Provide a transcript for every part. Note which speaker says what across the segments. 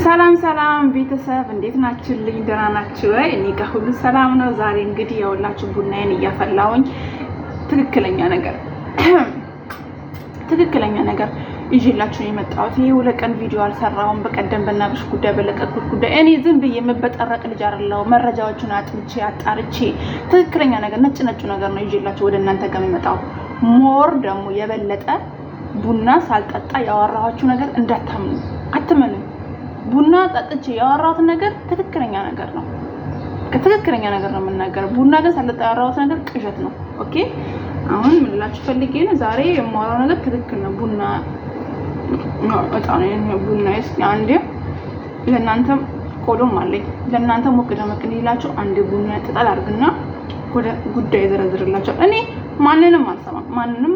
Speaker 1: ሰላም ቤተሰብ እንዴት ናችሁልኝ? ደህና ናችሁ ወይ? እኔ ጋር ሁሉ ሰላም ነው። ዛሬ እንግዲህ ያውላችሁ ቡናዬን እያፈላሁኝ ትክክለኛ ነገር ይዤላችሁ የመጣሁት። ይሄ ሁለት ቀን ቪዲዮ አልሰራሁም። በቀደም በእናብሽ ጉዳይ በለቀኩት ጉዳይ እኔ ዝም ብዬ የምበጠረቅ ልጅ አይደለሁም። መረጃዎቹን አጥንቼ አጣርቼ ትክክለኛ ነገር ነጭ ነገር ነው ይዤላችሁ ወደ እናንተ ጋር የመጣው። ሞር ደግሞ የበለጠ ቡና ሳልጠጣ ያወራኋችሁ ነገር አትመኑ። ቡና ጠጥቼ ያወራሁት ነገር ትክክለኛ ነገር ነው። ትክክለኛ ነገር ነው የምናገረው። ቡና ግን ሳልጠጣ ያወራሁት ነገር ቅዠት ነው። ኦኬ አሁን ምን ልላችሁ ፈልጌ ነው፣ ዛሬ የማወራው ነገር ትክክል ነው። ቡና አንዴ ለእናንተም ቆሎም አለኝ ለእናንተ ሞቅ ደመቅ እንዲላችሁ አንዴ ቡና ጥጣል አድርግና ወደ ጉዳይ ዘረዝርላችሁ። እኔ ማንንም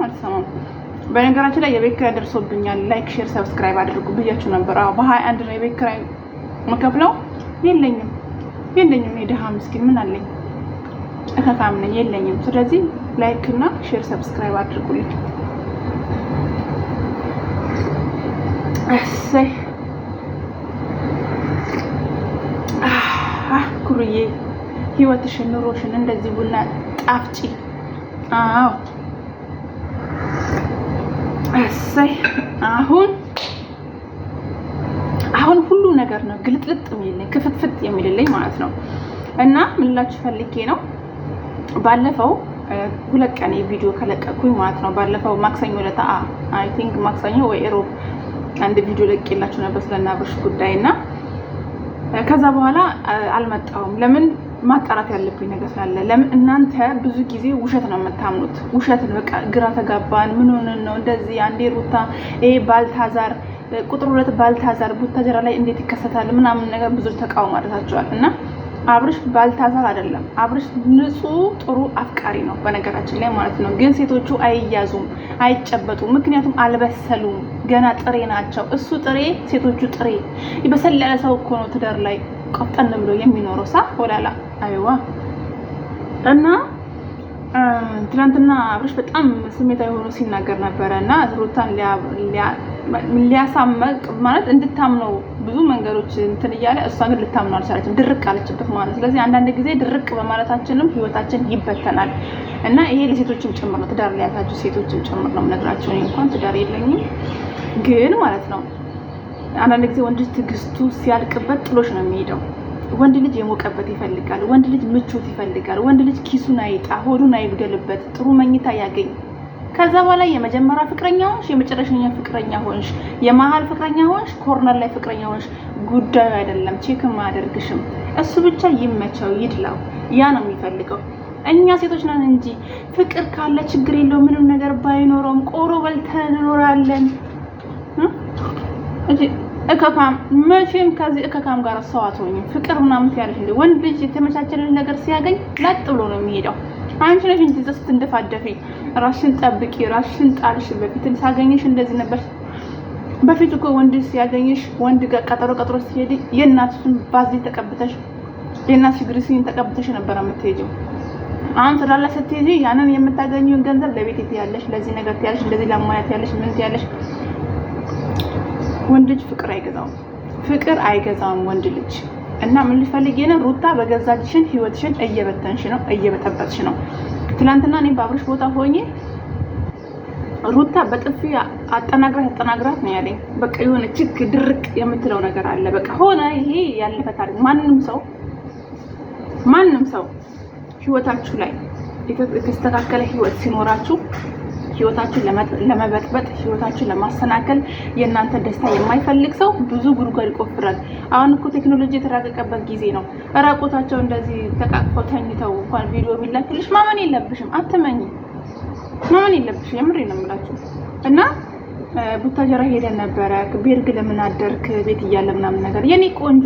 Speaker 1: አልሰማም። በነገራችን ላይ የቤት ኪራይ ደርሶብኛል። ላይክ፣ ሼር፣ ሰብስክራይብ አድርጉ ብያችሁ ነበር። በ21 ነው የቤት ኪራይ መከፍለው። የለኝም የድሃ ምስኪን ምን አለኝ? እከካም ነኝ የለኝም። ስለዚህ ላይክ እና ሼር ሰብስክራይብ አድርጉልኝ። እሰይ ኩሩዬ ህይወትሽን ኑሮሽን እንደዚህ ቡና ጣፍጪ። አዎ እሰይ አሁን ሁሉ ነገር ነው ግልጥልጥ የሚልኝ ክፍትፍት የሚልልኝ ማለት ነው። እና ምን ልላችሁ ፈልጌ ነው፣ ባለፈው ሁለት ቀን ቪዲዮ ከለቀኩኝ ማለት ነው። ባለፈው ማክሰኞ ለታ አይ ቲንክ ማክሰኞ ወይ ሮብ አንድ ቪዲዮ ለቅቄላችሁ ነበር ስለናብርሽ ጉዳይና ከዛ በኋላ አልመጣሁም። ለምን ማጣራት ያለብኝ ነገር ስላለ። ለምን እናንተ ብዙ ጊዜ ውሸት ነው የምታምኑት። ውሸትን በቃ ግራ ተጋባን። ምን ሆነን ነው እንደዚህ? አንዴ ሩታ ይሄ ባልታዛር ቁጥር 2 ባልታዛር ቡታጀራ ላይ እንዴት ይከሰታል ምናምን ነገር ብዙ ተቃውሞ አድርጋችኋል። እና አብርሽ ባልታዛር አይደለም። አብርሽ ንጹህ ጥሩ አፍቃሪ ነው በነገራችን ላይ ማለት ነው። ግን ሴቶቹ አይያዙም፣ አይጨበጡም። ምክንያቱም አልበሰሉም፣ ገና ጥሬ ናቸው። እሱ ጥሬ፣ ሴቶቹ ጥሬ። በሰለለ ሰው እኮ ነው ትዳር ላይ ቆፍጠን ብሎ የሚኖረው ሳ ወላላ አይዋ። እና ትናንትና አብርሽ በጣም ስሜታዊ ሆኖ ሲናገር ነበረ እና ሩታን ሊያሳመቅ ማለት እንድታምነው ብዙ መንገዶች እንትን እያለ እሷ ግን ልታምነው አልቻለችም። ድርቅ አለችበት ማለት። ስለዚህ አንዳንድ ጊዜ ድርቅ በማለታችንም ህይወታችን ይበተናል። እና ይሄ ለሴቶችም ጭምር ነው፣ ትዳር ላይ ያላችሁ ሴቶችም ጭምር ነው የምነግራችሁ። እኔ እንኳን ትዳር የለኝም ግን ማለት ነው አንዳንድ ጊዜ ወንድ ልጅ ትዕግስቱ ሲያልቅበት ጥሎሽ ነው የሚሄደው። ወንድ ልጅ የሞቀበት ይፈልጋል። ወንድ ልጅ ምቾት ይፈልጋል። ወንድ ልጅ ኪሱን አይጣ፣ ሆዱን አይጉደልበት፣ ጥሩ መኝታ ያገኝ። ከዛ በኋላ የመጀመሪያ ፍቅረኛ ሆንሽ፣ የመጨረሻኛ ፍቅረኛ ሆንሽ፣ የመሀል ፍቅረኛ ሆንሽ፣ ኮርነር ላይ ፍቅረኛ ሆንሽ ጉዳዩ አይደለም። ቼክም አያደርግሽም። እሱ ብቻ ይመቸው ይድላው። ያ ነው የሚፈልገው። እኛ ሴቶች ነን እንጂ ፍቅር ካለ ችግር የለውም ምንም ነገር ባይኖረውም ቆሮ በልተን እንኖራለን። እከካም መቼም ከዚህ እከካም ጋር ሰው አትሆኝም። ፍቅር ምናምን ያለሽ እንደ ወንድ ልጅ የተመቻቸልን ነገር ሲያገኝ ለጥ ብሎ ነው የሚሄደው። አንቺ ነሽ እንጂ ዘስት እንደፋደፊ ራስሽን ጠብቂ፣ ራስሽን ጣልሽ። በፊት ሳገኝሽ እንደዚህ ነበር። በፊት እኮ ወንድ ሲያገኝሽ ወንድ ጋር ቀጠሮ ሲሄድ የእናትሽን ባዚ ተቀብተሽ የእናትሽ ግሪሲን ተቀብተሽ ነበር የምትሄጂው። አሁን ትዳር ላይ ስትሄጂ ያንን የምታገኙን ገንዘብ ለቤት ትያለሽ፣ ለዚህ ነገር ትያለሽ፣ ለዚህ ለማያት ያለሽ ምን ትያለሽ። ወንድ ልጅ ፍቅር አይገዛውም ወንድ ልጅ። እና ምን ልፈልግ ነው፣ ሩታ በገዛችሽን ህይወትሽን እየበተንሽ ነው፣ እየበጠበጥሽ ነው። ትናንትና እኔ በአብርሽ ቦታ ሆኜ ሩታ በጥፊ አጠናግራት ነው ያለኝ። በቃ የሆነ ችክ ድርቅ የምትለው ነገር አለ። በቃ ሆነ ይሄ ያለፈ ታሪክ። ማንም ሰው ህይወታችሁ ላይ የተስተካከለ ህይወት ሲኖራችሁ ህይወታችሁን ለመበጥበጥ ህይወታችሁን ለማሰናከል የእናንተ ደስታ የማይፈልግ ሰው ብዙ ጉድጓድ ይቆፍራል። አሁን እኮ ቴክኖሎጂ የተራቀቀበት ጊዜ ነው። ራቆታቸው እንደዚህ ተቃቅፈው ተኝተው እንኳን ቪዲዮ ቢላክልሽ ማመን የለብሽም። አትመኝ፣ ማመን የለብሽም። የምሬን ነው የምላችሁ። እና ቡታጀራ ሄደን ነበረ። ቤርግ ለምን አደርክ ቤት እያለ ምናምን ነገር የኔ ቆንጆ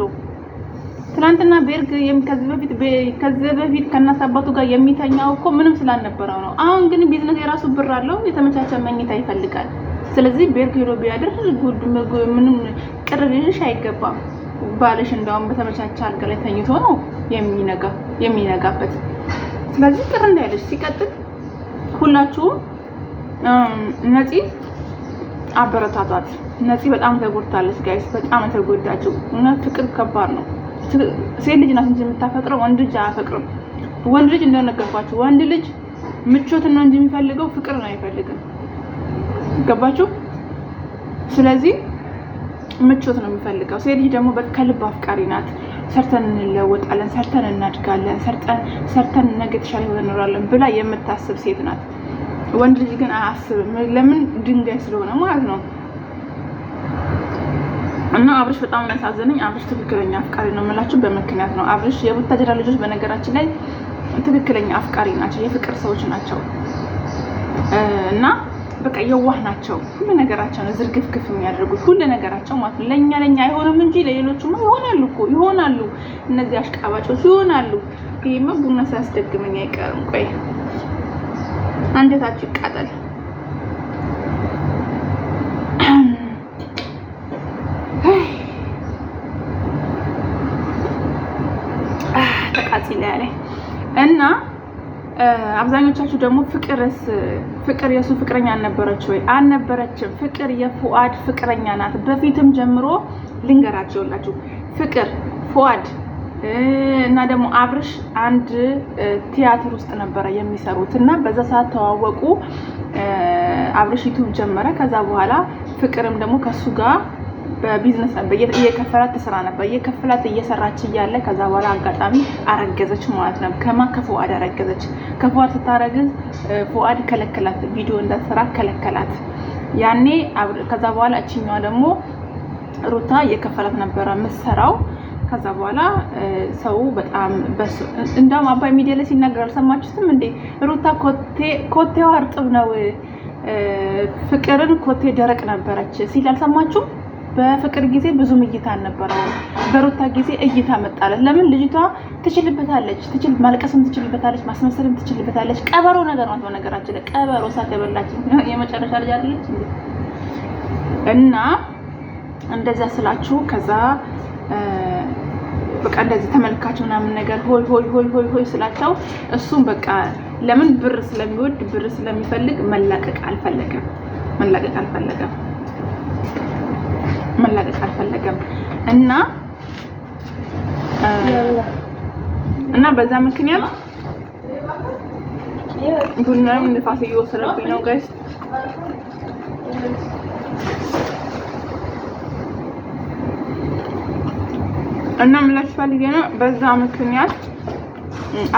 Speaker 1: ትናንትና ቤርግ ከዚህ በፊት ከእናት አባቱ ጋር የሚተኛው እኮ ምንም ስላልነበረው ነው። አሁን ግን ቢዝነስ የራሱ ብር አለው፣ የተመቻቸ መኝታ ይፈልጋል። ስለዚህ ቤርግ ሄዶ ቢያድር ምንም ቅር ሊልሽ አይገባም። ባልሽ እንደውም በተመቻቸ አልጋ ላይ ተኝቶ ነው የሚነጋበት። ስለዚህ ቅር እንዳይልሽ። ሲቀጥል ሁላችሁም ነፂ አበረታቷት። ነፂ በጣም ተጎድታለች ጋይስ፣ በጣም ተጎዳችው። እውነት ፍቅር ከባድ ነው። ሴት ልጅ ናት እንጂ የምታፈቅረው ወንድ ልጅ አያፈቅርም። ወንድ ልጅ እንደነገርኳችሁ ወንድ ልጅ ምቾትን ነው እንጂ የሚፈልገው ፍቅር ነው አይፈልግም። ገባችሁ? ስለዚህ ምቾት ነው የሚፈልገው። ሴት ልጅ ደግሞ ከልብ አፍቃሪ ናት። ሰርተን እንለወጣለን፣ ሰርተን እናድጋለን፣ ሰርተን ነገ የተሻለ ህይወት እንኖራለን ብላ የምታስብ ሴት ናት። ወንድ ልጅ ግን አያስብም። ለምን? ድንጋይ ስለሆነ ማለት ነው። እና አብርሽ በጣም ያሳዘነኝ፣ አብርሽ ትክክለኛ አፍቃሪ ነው የምላችሁ በምክንያት ነው። አብርሽ የቡታጀራ ልጆች በነገራችን ላይ ትክክለኛ አፍቃሪ ናቸው፣ የፍቅር ሰዎች ናቸው። እና በቃ የዋህ ናቸው። ሁሉ ነገራቸው ነው ዝርግፍግፍ የሚያደርጉት ሁሉ ነገራቸው ማለት ነው። ለኛ አይሆንም እንጂ ለሌሎቹማ ይሆናሉ እኮ ይሆናሉ። እነዚህ አሽቃባጮች ይሆናሉ። ይሄማ ቡና ሳያስደግመኝ አይቀርም። ቆይ አንጀታችሁ ይቃጠል። ተቃጥለ ያለ እና አብዛኞቻችሁ ደግሞ ፍቅር የሱ ፍቅረኛ አልነበረች ወይ? አልነበረችም። ፍቅር የፉአድ ፍቅረኛ ናት። በፊትም ጀምሮ ልንገራችሁላችሁ ፍቅር ፉአድ እና ደግሞ አብርሽ አንድ ቲያትር ውስጥ ነበረ የሚሰሩት እና በዛ ሰዓት ተዋወቁ። አብርሽ ዩቲዩብ ጀመረ። ከዛ በኋላ ፍቅርም ደግሞ ከሱ ጋር በቢዝነስ ነበር እየከፈላት ትሰራ ነበር። እየከፈላት እየሰራች እያለ ከዛ በኋላ አጋጣሚ አረገዘች ማለት ነው። ከፉአድ አረገዘች። ከፉአድ ስታረግዝ ፉአድ ከለከላት፣ ቪዲዮ እንዳትሰራ ከለከላት። ያኔ ከዛ በኋላ እቺኛዋ ደግሞ ሩታ እየከፈላት ነበረ የምትሰራው። ከዛ በኋላ ሰው በጣም እንደውም አባይ ሚዲያ ላይ ሲናገር አልሰማችሁትም እንዴ? ሩታ ኮቴዋ እርጥብ ነው፣ ፍቅርን ኮቴ ደረቅ ነበረች ሲል አልሰማችሁም? በፍቅር ጊዜ ብዙም እይታ አልነበረው፣ በሩታ ጊዜ እይታ መጣለት። ለምን? ልጅቷ ትችልበታለች፣ ማልቀስም ትችልበታለች፣ ማስመሰልም ትችልበታለች። ቀበሮ ነገር ነው ነገራችን። ቀበሮ ሳት የበላች የመጨረሻ ልጅ አይደለች እንዴ? እና እንደዛ ስላችሁ ከዛ በቃ እንደዚህ ተመልካች ምናምን ነገር ሆይ ስላቸው እሱም በቃ ለምን ብር ስለሚወድ ብር ስለሚፈልግ መላቀቅ አልፈለገም እና በዛ ምክንያት ቡናም ንፋስ እየወሰደብኝ ነው ጋይስ። እና ምላሽ ፈልጌ ነው። በዛ ምክንያት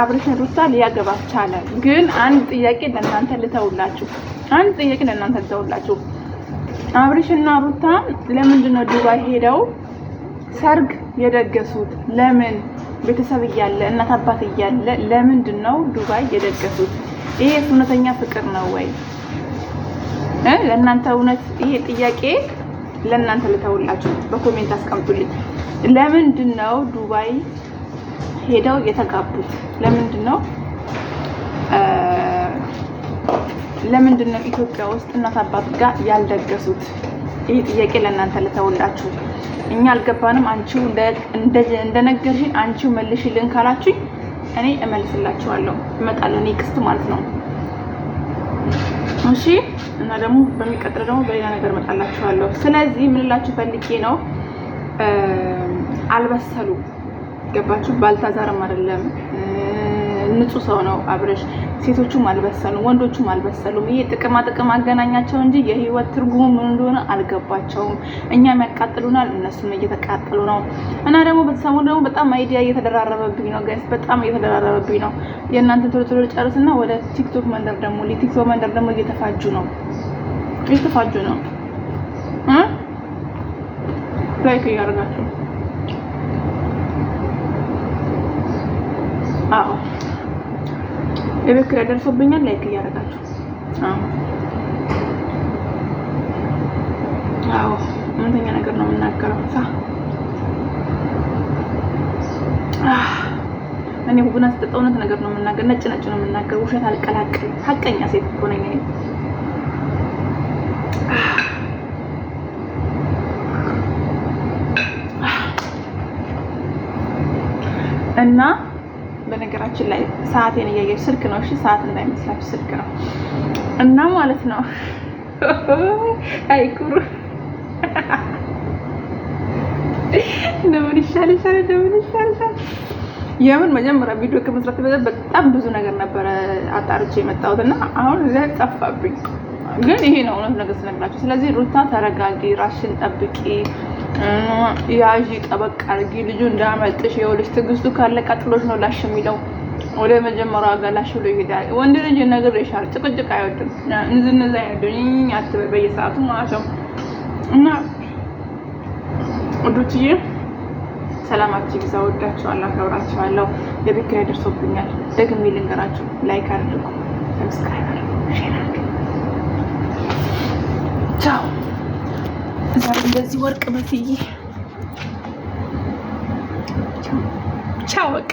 Speaker 1: አብርሽ ሩታ ሊያገባ ቻለ። ግን አንድ ጥያቄ ለእናንተ ልተውላችሁ። አብርሽና ሩታ ለምንድን ነው ዱባይ ሄደው ሰርግ የደገሱት? ለምን? ቤተሰብ እያለ እናት አባት እያለ ለምንድን ነው ዱባይ የደገሱት? ይሄ እውነተኛ ፍቅር ነው ወይ? ለእናንተ እውነት ይሄ ጥያቄ ለእናንተ ልተውላችሁ፣ በኮሜንት አስቀምጡልኝ። ለምንድን ነው ዱባይ ሄደው የተጋቡት? ለምንድን ነው ኢትዮጵያ ውስጥ እናት አባት ጋር ያልደገሱት? ይሄ ጥያቄ ለእናንተ ልተውላችሁ። እኛ አልገባንም። አንቺው እንደነገርሽኝ አንቺው መልሽልን ካላችሁኝ እኔ እመልስላችኋለሁ። እመጣለሁ ኔክስት ማለት ነው። እሺ። እና ደግሞ በሚቀጥለው ደግሞ በሌላ ነገር እመጣላችኋለሁ። ስለዚህ ምን ልላችሁ ፈልጌ ነው፣ አልበሰሉ። ገባችሁ? ባልታዛርም አይደለም፣ ንጹህ ሰው ነው አብርሽ። ሴቶቹም አልበሰሉም፣ ወንዶቹም አልበሰሉም። ይሄ ጥቅም አገናኛቸው እንጂ የህይወት ትርጉሙ ምን እንደሆነ አልገባቸውም። እኛም ያቃጥሉናል፣ እነሱም እየተቃጠሉ ነው። እና ደግሞ በተሰሙ ደግሞ በጣም አይዲያ እየተደራረበብኝ ነው ጋይስ፣ በጣም እየተደራረበብኝ ነው። የእናንተ ቶሎ ጨርስና ወደ ቲክቶክ መንደር ደግሞ እየተፋጁ ነው። ላይክ እያደረጋችሁ አዎ የበክራ ደርሶብኛል። ላይክ እያደረጋችሁ አዎ እውነተኛ ነገር ነው የምናገረው። እኔ ቡና ስጠጣ እውነት ነገር ነው የምናገር፣ ነጭ ነው የምናገር፣ ውሸት አልቀላቅልም። ሀቀኛ ሴት እኮ ነኝ እኔ። እና በነገራችን ላይ ሰዓቴን እያየች ስልክ ነው። እሺ ሰዓት እንዳይመስላችሁ ስልክ ነው። እና ማለት ነው አይኩሩ እንደምን ይሻልሻል። የምን መጀመሪያ ቪዲዮ ከመስራት በጣም ብዙ ነገር ነበረ አጣርቼ የመጣሁትና አሁን እዛ ጠፋብኝ። ግን ይሄ ነው እውነት ነገር ስነግራችሁ። ስለዚህ ሩታ ተረጋጊ፣ ራስሽን ጠብቂ፣ ያዢ ጠበቅ አድርጊ። ልጁ እንዳመልጥሽ ይኸውልሽ፣ ትዕግስቱ ካለቀ ጥሎሽ ነው ላሽ የሚለው። ወደ መጀመሪያው አጋላሽ ብሎ ይሄዳል። ወንድ ልጅ ነግሬሻለሁ፣ ጭቅጭቅ አይወድም፣ ንዝንዝ አይወድም። አትበይ በየሰዓቱ ማለት ነው። እና ወዶችዬ ሰላማችሁ ይብዛ። ወዳችኋለሁ፣ አከብራችኋለሁ። የቤት ኪራይ ደርሶብኛል። ደግሜ ልንገራችሁ፣ ላይክ አድርጉ፣ ሰብስክራይብ አድርጉ፣ ሼር አድርጉ። ቻው። ዛሬ እንደዚህ ወርቅ መስዬ ቻው በቃ